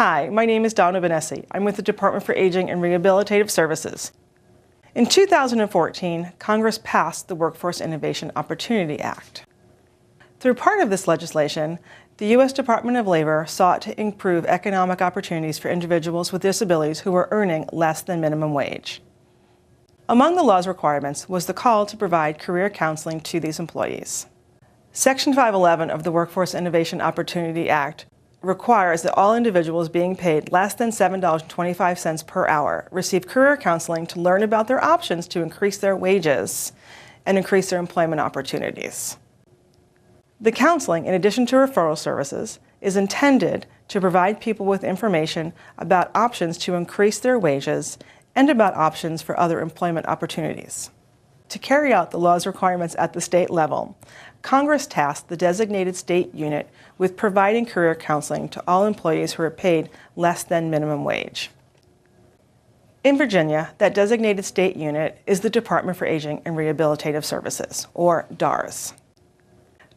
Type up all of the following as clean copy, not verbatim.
Hi, my name is Donna Benessi. I'm with the Department for Aging and Rehabilitative Services. In 2014, Congress passed the Workforce Innovation Opportunity Act. Through part of this legislation, the U.S. Department of Labor sought to improve economic opportunities for individuals with disabilities who were earning less than minimum wage. Among the law's requirements was the call to provide career counseling to these employees. Section 511 of the Workforce Innovation Opportunity Act requires that all individuals being paid less than $7.25 per hour receive career counseling to learn about their options to increase their wages and increase their employment opportunities. The counseling, in addition to referral services, is intended to provide people with information about options to increase their wages and about options for other employment opportunities. To carry out the law's requirements at the state level, Congress tasked the designated state unit with providing career counseling to all employees who are paid less than minimum wage. In Virginia, that designated state unit is the Department for Aging and Rehabilitative Services, or DARS.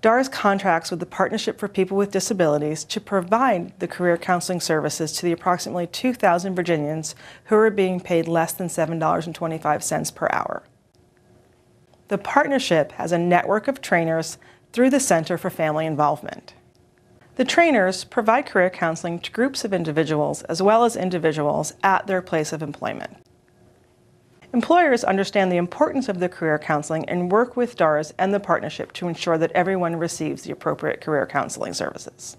DARS contracts with the Partnership for People with Disabilities to provide the career counseling services to the approximately 2,000 Virginians who are being paid less than $7.25 per hour. The partnership has a network of trainers through the Center for Family Involvement. The trainers provide career counseling to groups of individuals as well as individuals at their place of employment. Employers understand the importance of the career counseling and work with DARS and the partnership to ensure that everyone receives the appropriate career counseling services.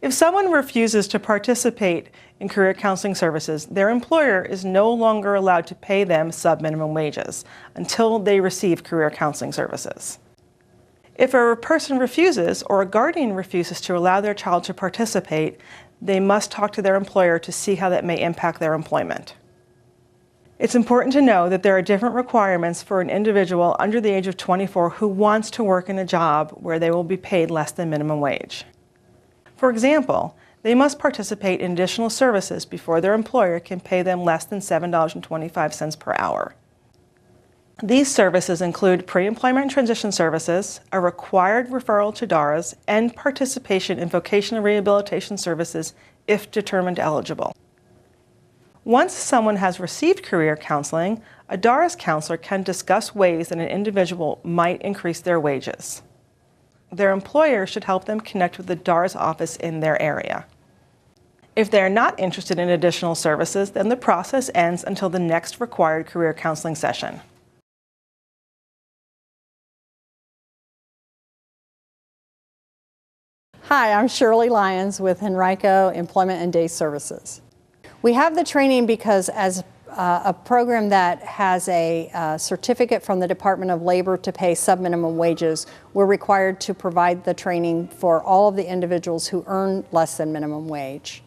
If someone refuses to participate in career counseling services, their employer is no longer allowed to pay them sub-minimum wages until they receive career counseling services. If a person refuses or a guardian refuses to allow their child to participate, they must talk to their employer to see how that may impact their employment. It's important to know that there are different requirements for an individual under the age of 24 who wants to work in a job where they will be paid less than minimum wage. For example, they must participate in additional services before their employer can pay them less than $7.25 per hour. These services include pre-employment and transition services, a required referral to DARS, and participation in vocational rehabilitation services if determined eligible. Once someone has received career counseling, a DARS counselor can discuss ways that an individual might increase their wages. Their employer should help them connect with the DARS office in their area. If they are not interested in additional services, then the process ends until the next required career counseling session. Hi, I'm Shirley Lyons with Henrico Employment and Day Services. We have the training because as a program that has a certificate from the Department of Labor to pay sub-minimum wages, we're required to provide the training for all of the individuals who earn less than minimum wage.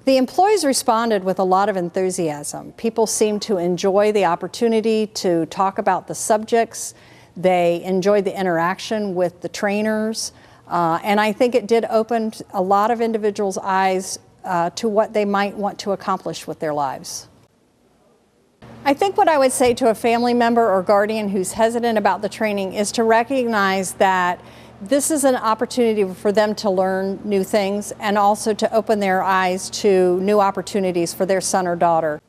The employees responded with a lot of enthusiasm. People seemed to enjoy the opportunity to talk about the subjects. They enjoyed the interaction with the trainers. And I think it did open a lot of individuals' eyes to what they might want to accomplish with their lives. I think what I would say to a family member or guardian who's hesitant about the training is to recognize that this is an opportunity for them to learn new things and also to open their eyes to new opportunities for their son or daughter.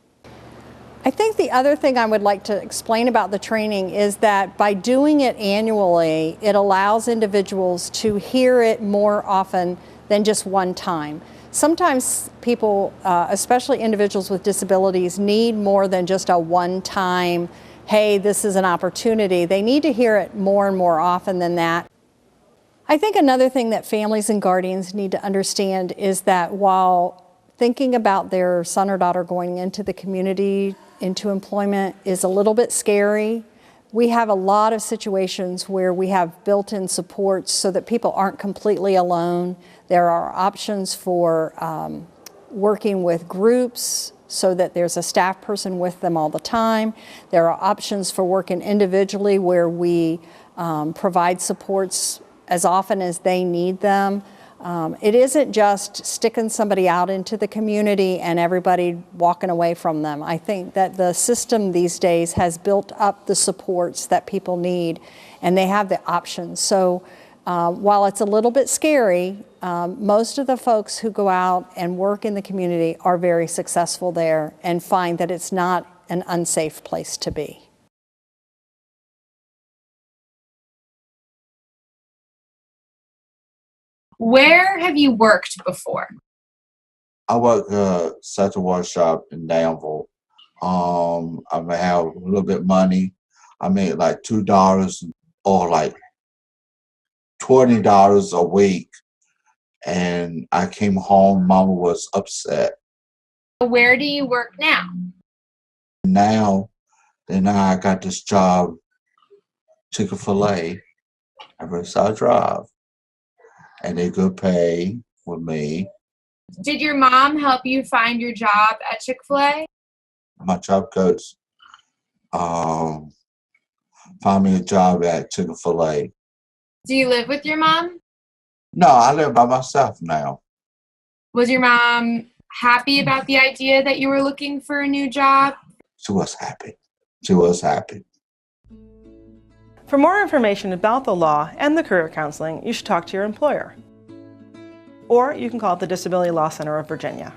I think the other thing I would like to explain about the training is that by doing it annually, it allows individuals to hear it more often than just one time. Sometimes people, especially individuals with disabilities, need more than just a one-time, hey, this is an opportunity. They need to hear it more and more often than that. I think another thing that families and guardians need to understand is that while thinking about their son or daughter going into the community, into employment, is a little bit scary, we have a lot of situations where we have built-in supports so that people aren't completely alone. There are options for working with groups so that there's a staff person with them all the time. There are options for working individually where we provide supports as often as they need them. It isn't just sticking somebody out into the community and everybody walking away from them. I think that the system these days has built up the supports that people need, and they have the options. So while it's a little bit scary, most of the folks who go out and work in the community are very successful there and find that it's not an unsafe place to be. Where have you worked before? I work at a workshop in Danville. I may have a little bit of money. I made like $2 or like $20 a week. And I came home, Mama was upset. Where do you work now? Now I got this job, Chick-fil-A, at Riverside Drive. And they good pay with me. Did your mom help you find your job at Chick-fil-A? My job coach found me a job at Chick-fil-A. Do you live with your mom? No, I live by myself now. Was your mom happy about the idea that you were looking for a new job? She was happy. She was happy. For more information about the law and the career counseling, you should talk to your employer. Or you can call the Disability Law Center of Virginia.